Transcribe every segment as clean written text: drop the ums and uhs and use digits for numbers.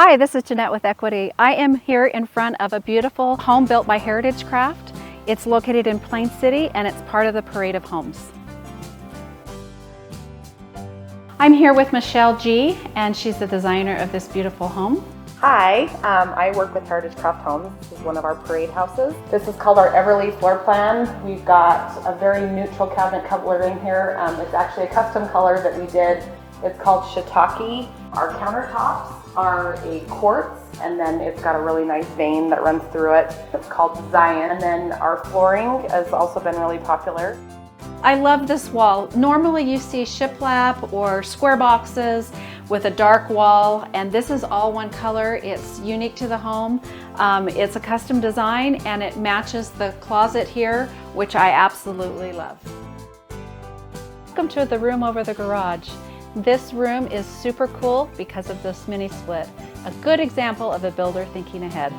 Hi, this is Jeanette with Equity. I am here in front of a beautiful home built by Heritage Craft. It's located in Plain City and it's part of the Parade of Homes. I'm here with Michelle G, and she's the designer of this beautiful home. Hi, I work with Heritage Craft Homes. This is one of our parade houses. This is called our Everleaf floor plan. We've got a very neutral cabinet coloring here. It's actually a custom color that we did. It's called shiitake. Our countertops are a quartz, and then it's got a really nice vein that runs through it. It's called Zion. And then our flooring has also been really popular. I love this wall. Normally you see shiplap or square boxes with a dark wall, and this is all one color. It's unique to the home. It's a custom design and it matches the closet here, which I absolutely love. Welcome to the room over the garage. This room is super cool because of this mini split. A good example of a builder thinking ahead.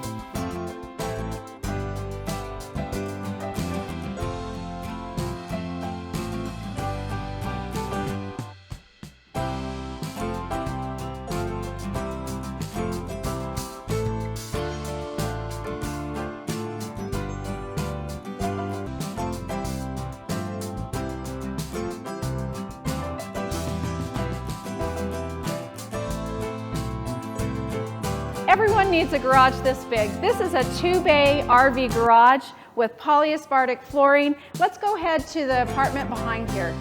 Everyone needs a garage this big. This is a 2-bay RV garage with polyaspartic flooring. Let's go ahead to the apartment behind here.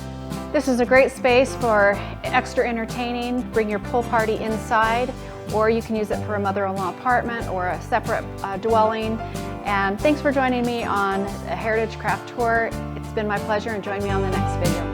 This is a great space for extra entertaining. Bring your pool party inside, or you can use it for a mother-in-law apartment or a separate dwelling. And thanks for joining me on a Heritage Craft Tour. It's been my pleasure, and join me on the next video.